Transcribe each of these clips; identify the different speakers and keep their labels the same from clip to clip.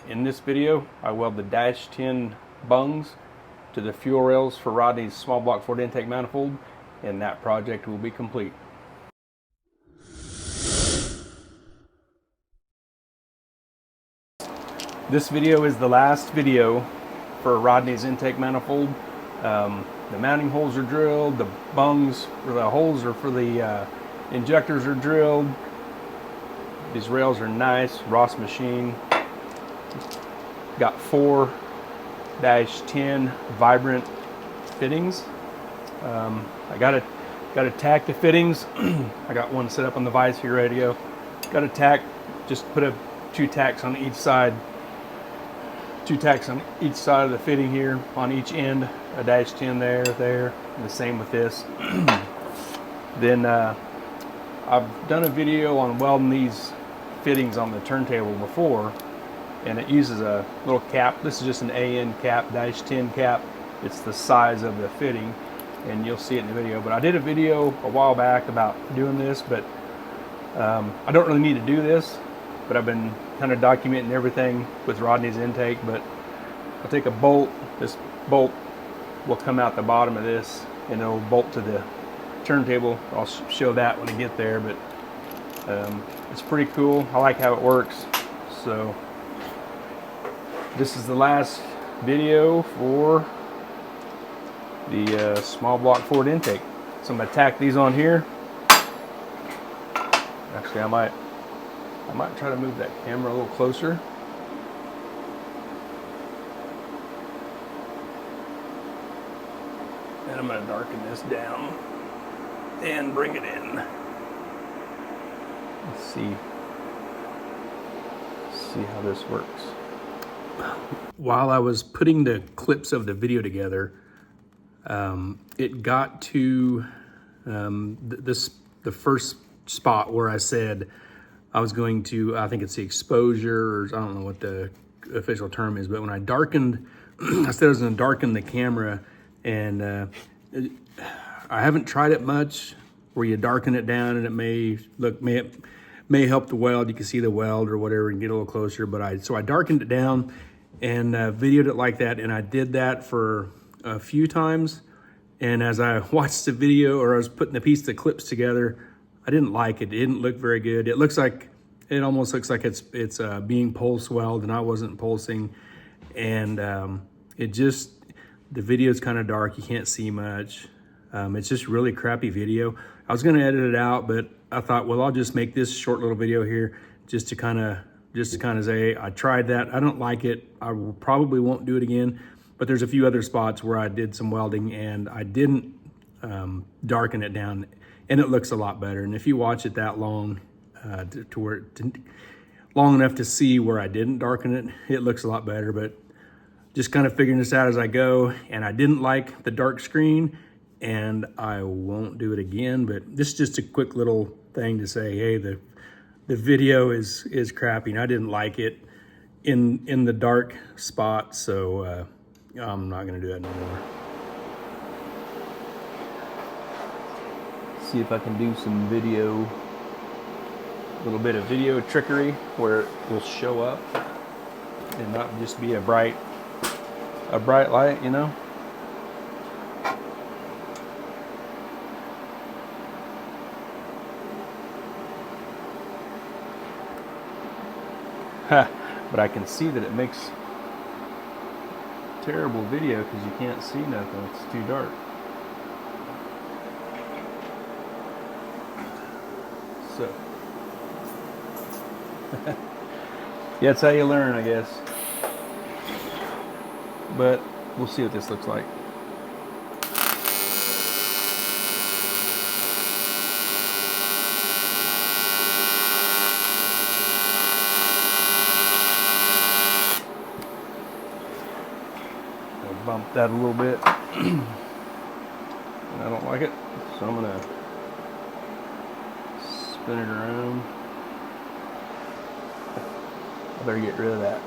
Speaker 1: In this video, I weld the dash 10 bungs to the fuel rails for Rodney's small block Ford intake manifold, and that project will be complete. This video is the last video for Rodney's intake manifold. The mounting holes are drilled, the bungs, or the holes are for the injectors are drilled. These rails are nice, Ross machine. Got 4 -10 vibrant fittings. I gotta tack the fittings. I got one set up on the vise here ready to go. Got to tack, just put 2 tacks on each side. 2 tacks on each side of the fitting here, on each end. A -10 there, and the same with this. Then I've done a video on welding these fittings on the turntable before, and it uses a little cap. This is just an AN cap, -10 cap. It's the size of the fitting, and you'll see it in the video. But I did a video a while back about doing this, but I don't really need to do this, but I've been kind of documenting everything with Rodney's intake. But I'll take a bolt. This bolt will come out the bottom of this, and it'll bolt to the turntable. I'll show that when I get there, but it's pretty cool. I like how it works. So this is the last video for the small block Ford intake. So I'm gonna tack these on here. Actually, I might try to move that camera a little closer. And I'm gonna darken this down and bring it in. Let's see how this works. While I was putting the clips of the video together, it got to the first spot where I said I was going to, I think it's the exposure, or I don't know what the official term is, but when I darkened, I said I was going to darken the camera, and I haven't tried it much, where you darken it down and it may help the weld. You can see the weld or whatever and get a little closer. But so I darkened it down and videoed it like that, and I did that for a few times. And as I watched the video, or I was putting the piece of clips together, I didn't like it. It didn't look very good. It almost looks like it's being pulse weld, and I wasn't pulsing. And the video is kind of dark. You can't see much. It's just really crappy video. I was going to edit it out, but I thought, well, I'll just make this short little video here just to kind of say I tried that. I don't like it. I probably won't do it again. But there's a few other spots where I did some welding and I didn't darken it down, and it looks a lot better. And if you watch it that long, long enough to see where I didn't darken it, it looks a lot better. But just kind of figuring this out as I go, and I didn't like the dark screen, and I won't do it again. But this is just a quick little thing to say, hey, the video is crappy, and I didn't like it in the dark spot, so I'm not gonna do that anymore. See if I can do some video, a little bit of video trickery where it will show up and not just be a bright light, you know? But I can see that it makes terrible video because you can't see nothing. It's too dark. So yeah, that's how you learn, I guess. But we'll see what this looks like. I'll bump that a little bit. And I don't like it, so I'm gonna spin it around. I better get rid of that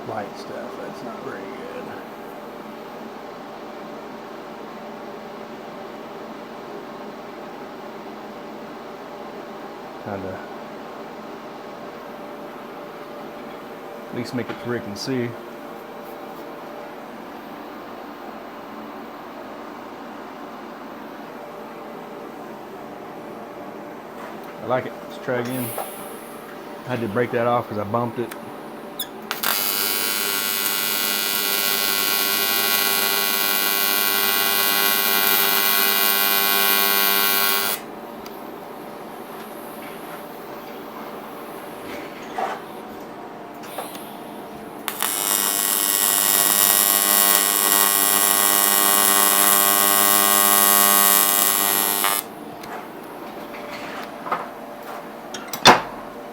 Speaker 1: light stuff. That's not very good. kind of At least make it where you can see. I like it. Let's try again. I had to break that off because I bumped it.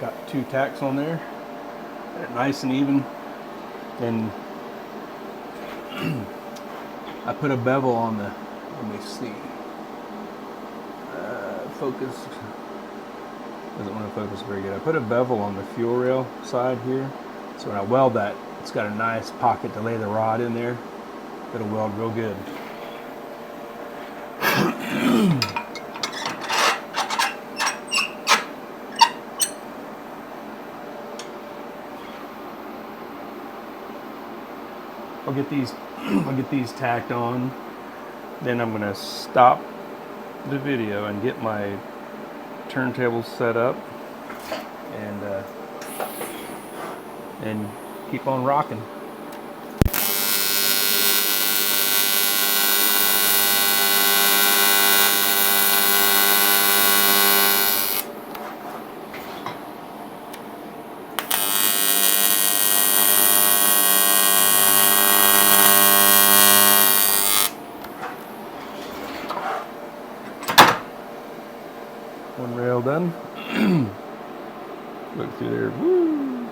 Speaker 1: Got 2 tacks on there, nice and even, and I put a bevel on the, let me see, focus, doesn't want to focus very good. I put a bevel on the fuel rail side here, so when I weld that, it's got a nice pocket to lay the rod in there. It'll weld real good. I'll get these tacked on. Then I'm gonna stop the video and get my turntable set up and keep on rocking. One rail done. Look through there. Woo!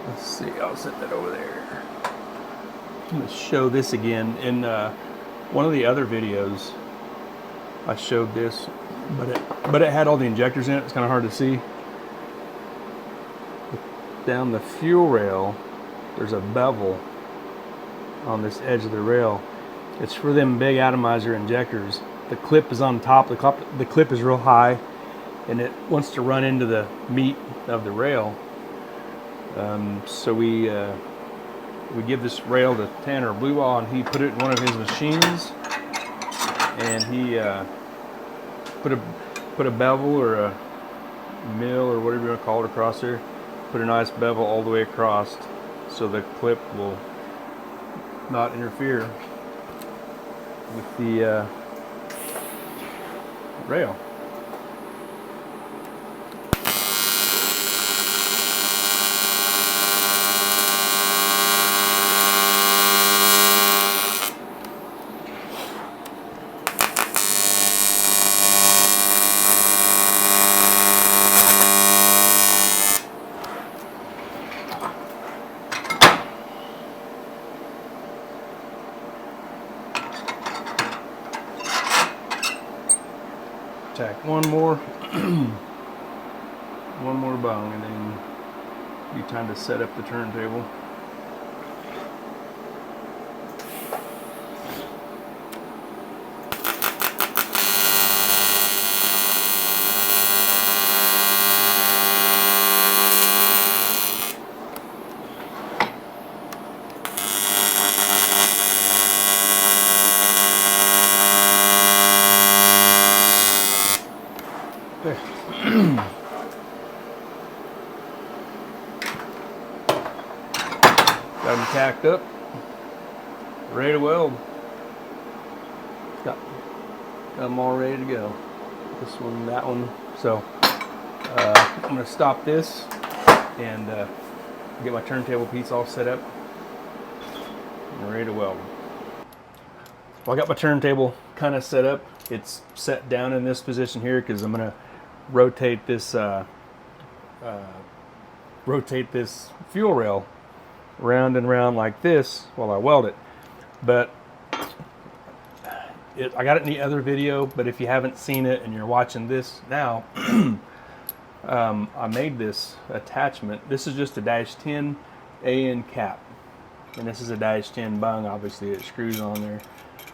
Speaker 1: Let's see, I'll set that over there. I'm going to show this again. In one of the other videos, I showed this, but it had all the injectors in it. It's kind of hard to see. Down the fuel rail, there's a bevel on this edge of the rail. It's for them big atomizer injectors. The clip is on top. The clip is real high, and it wants to run into the meat of the rail. So we give this rail to Tanner Bluewall, and he put it in one of his machines, and he put a bevel or a mill or whatever you want to call it across there. Put a nice bevel all the way across, so the clip will not interfere with the rail. Tack one more bung, and then be time to set up the turntable. Got them tacked up, ready to weld. Got them all ready to go. This one, that one. So I'm going to stop this and get my turntable piece all set up and ready to weld. Well, I got my turntable kind of set up. It's set down in this position here because I'm going to rotate this fuel rail round and round like this while I weld it. But I got it in the other video, but if you haven't seen it and you're watching this now, I made this attachment. This is just a -10 AN cap, and this is a -10 bung. Obviously it screws on there.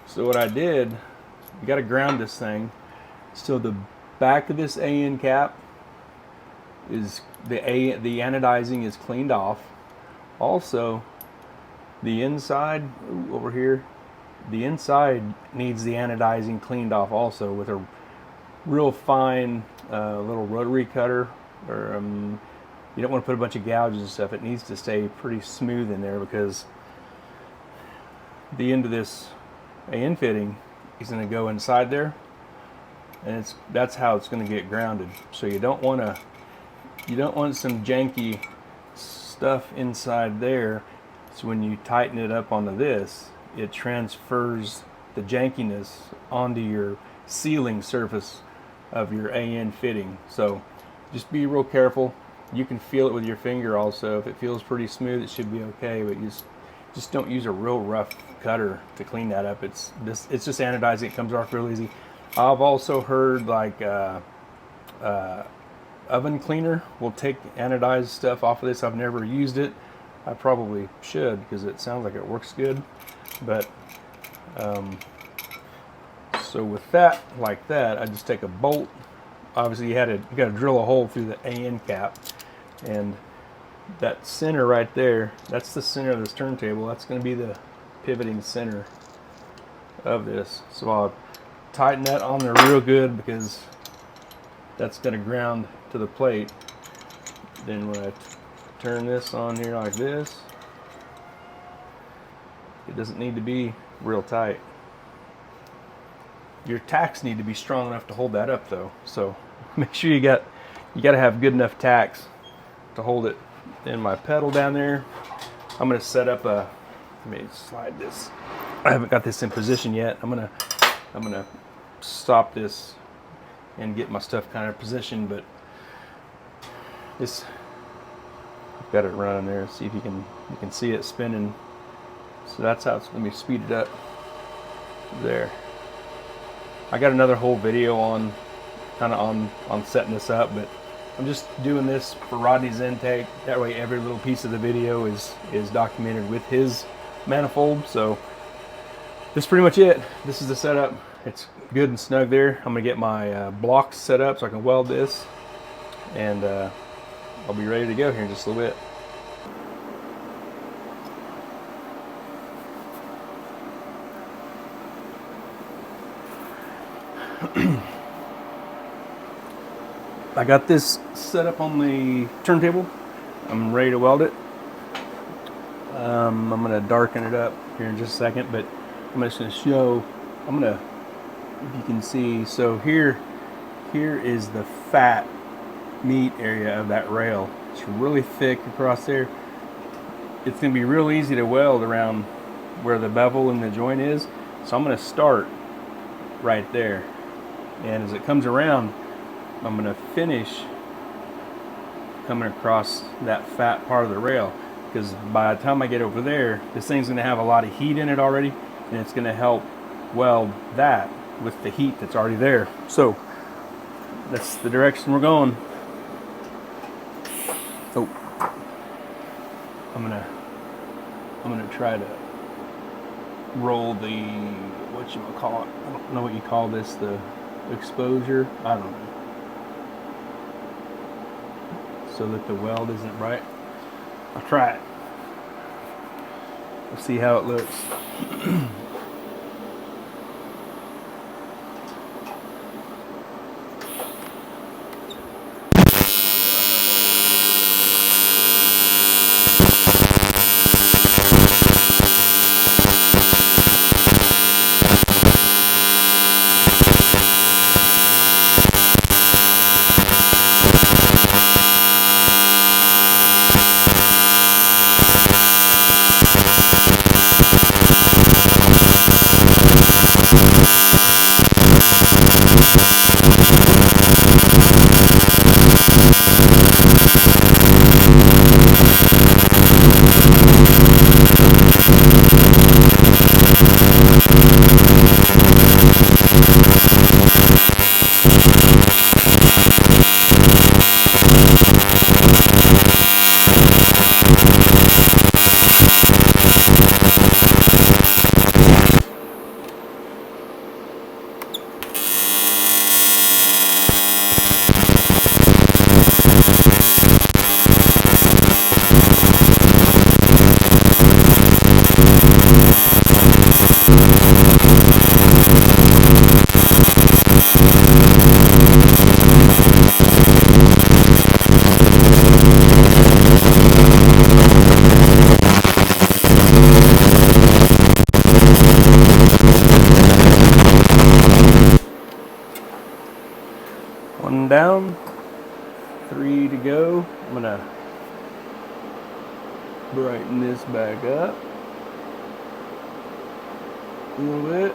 Speaker 1: So what I did, you got to ground this thing so the back of this AN cap is the anodizing is cleaned off. Also, the inside over here, the inside needs the anodizing cleaned off also with a real fine little rotary cutter, or you don't want to put a bunch of gouges and stuff. It needs to stay pretty smooth in there, because the end of this AN fitting is going to go inside there, and that's how it's going to get grounded. So you don't want some janky stuff inside there. So when you tighten it up onto this, it transfers the jankiness onto your sealing surface of your AN fitting. So just be real careful. You can feel it with your finger also. If it feels pretty smooth, it should be okay, but you just don't use a real rough cutter to clean that up. It's just anodizing. It comes off real easy. I've also heard like oven cleaner will take anodized stuff off of this. I've never used it. I probably should, because it sounds like it works good. But so with that, like that, I just take a bolt. Obviously you got to drill a hole through the AN cap, and that center right there, that's the center of this turntable. That's going to be the pivoting center of this. So I'll tighten that on there real good, because that's going to ground to the plate. Then when I turn this on here like this, it doesn't need to be real tight. Your tacks need to be strong enough to hold that up though. So make sure you got to have good enough tacks to hold it. In my pedal down there, I'm going to set up let me slide this. I haven't got this in position yet. I'm gonna stop this and get my stuff kind of positioned, but this, I've got it running there. See if you can see it spinning. So that's how it's, let me speed it up there. I got another whole video on setting this up, but I'm just doing this for Rodney's intake. That way every little piece of the video is documented with his manifold. So this is pretty much it. This is the setup. It's good and snug there. I'm gonna get my blocks set up so I can weld this, and I'll be ready to go here in just a little bit. I got this set up on the turntable. I'm ready to weld it. I'm going to darken it up here in just a second, but I'm just going to show, if you can see, so here is the fat meat area of that rail. It's really thick across there. It's going to be real easy to weld around where the bevel and the joint is. So I'm going to start right there. And as it comes around, I'm going to finish coming across that fat part of the rail, because by the time I get over there, this thing's going to have a lot of heat in it already, and it's going to help weld that with the heat that's already there. So that's the direction we're going. Oh, I'm gonna try to roll the, what you call it, I don't know what you call this, the exposure, I don't know, so that the weld isn't right. I'll try it. We'll see how it looks. ready to go. I'm gonna brighten this back up a little bit.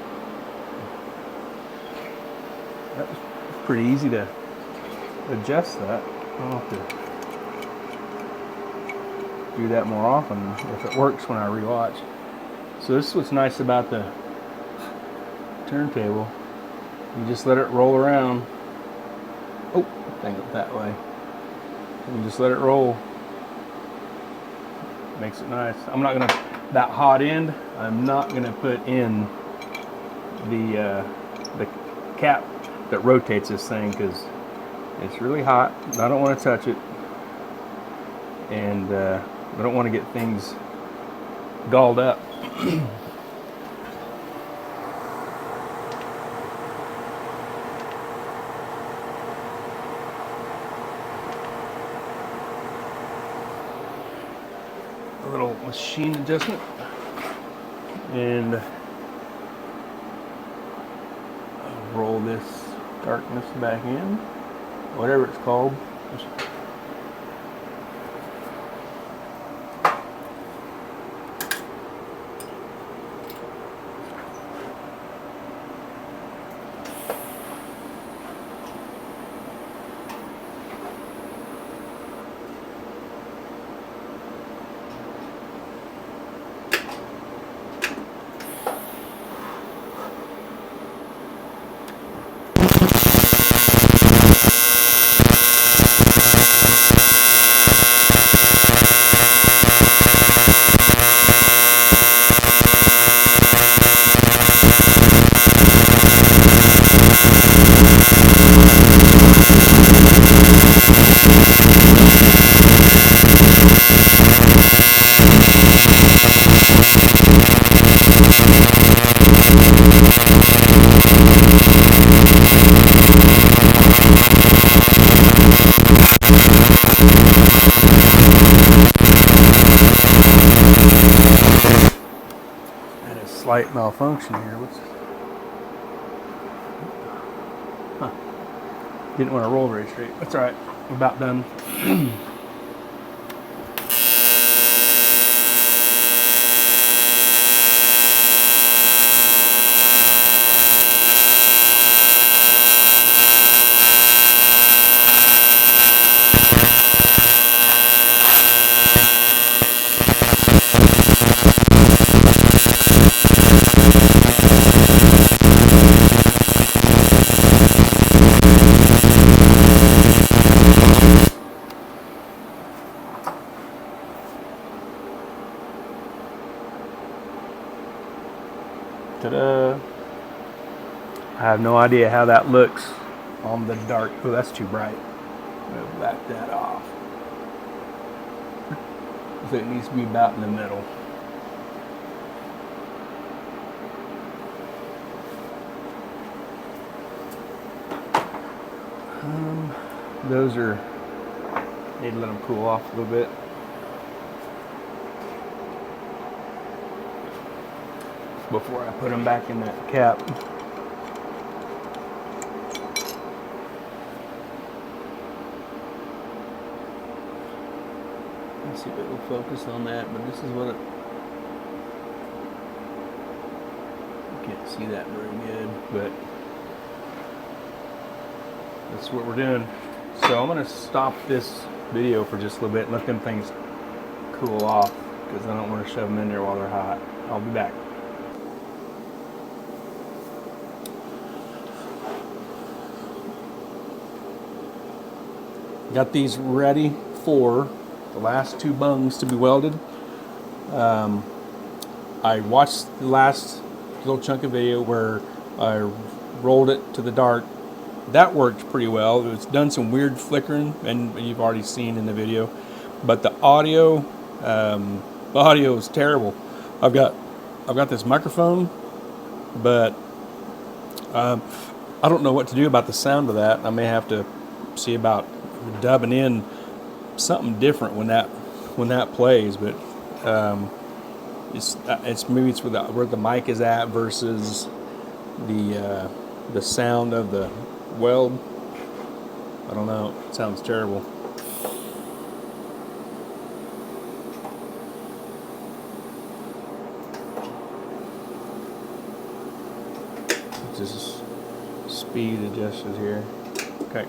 Speaker 1: That was pretty easy to adjust that. I'll have to do that more often if it works when I rewatch. So this is what's nice about the turntable. You just let it roll around. Oh, thing it that way. And just let it roll. Makes it nice. I'm not gonna, that hot end, I'm not gonna put in the cap that rotates this thing because it's really hot. I don't want to touch it, and I don't want to get things galled up. A little machine adjustment, and I'll roll this darkness back in, whatever it's called. Slight malfunction here. Didn't want to roll very straight. That's all right. I'm about done. Ta-da! I have no idea how that looks on the dark. Oh, that's too bright. I'm going to back that off. So it needs to be about in the middle. Those are, need to let them cool off a little bit. Before I put them back in that cap. Let's see if it will focus on that, but this is what it, you can't see that very good, but that's what we're doing. So I'm going to stop this video for just a little bit and let them things cool off because I don't want to shove them in there while they're hot. I'll be back. Got these ready for the last two bungs to be welded. I watched the last little chunk of video where I rolled it to the dark. That worked pretty well. It's done some weird flickering, and you've already seen in the video. But the audio is terrible. I've got this microphone, but I don't know what to do about the sound of that. I may have to see about dubbing in something different when that plays. But it's maybe it's where the mic is at versus the sound of the weld. I don't know. It sounds terrible. just speed adjusted here. Okay.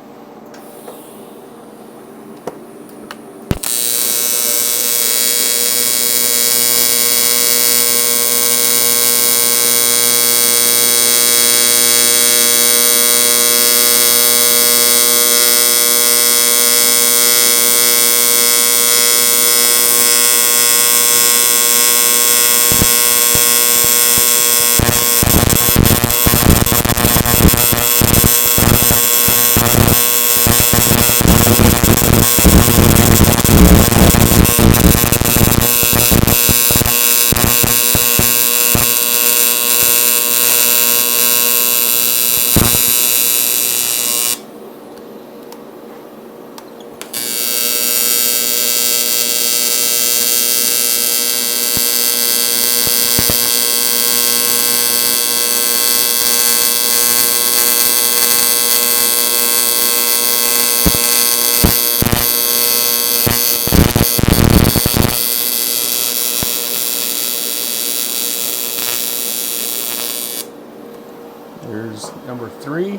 Speaker 1: There's number 3.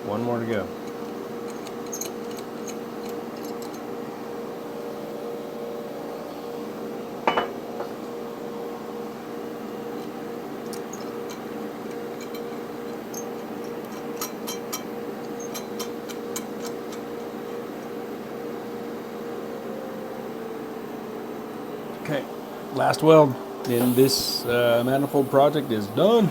Speaker 1: One more to go. Okay, last weld in this manifold project is done.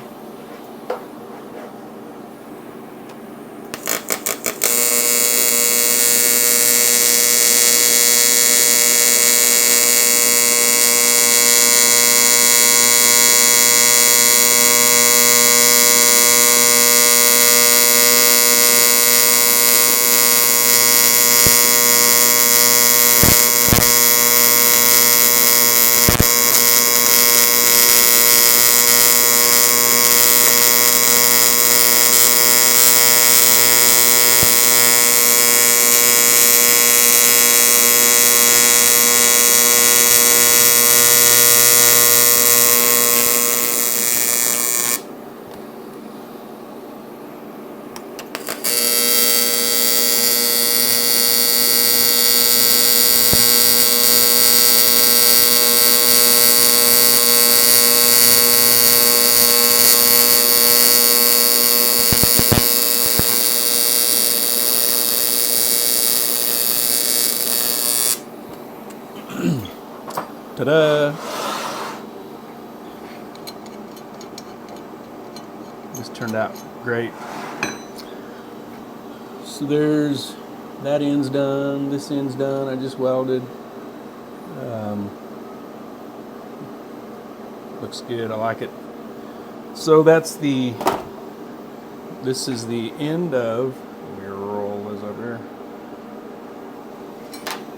Speaker 1: Ta-da! This turned out great. So there's that end's done, this end's done. I just welded. Looks good. I like it. So this is the end of. Let me roll this up here.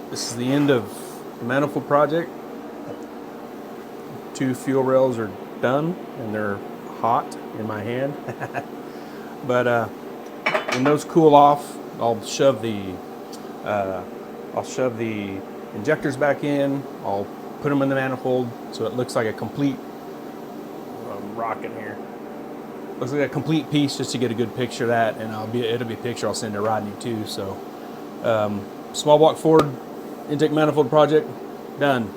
Speaker 1: This is the end of the manifold project. 2 fuel rails are done and they're hot in my hand. But when those cool off, I'll shove the injectors back in. I'll put them in the manifold so it looks like a complete rocket here. Looks like a complete piece, just to get a good picture of that, and it'll be a picture I'll send to Rodney too. So small block Ford intake manifold project done.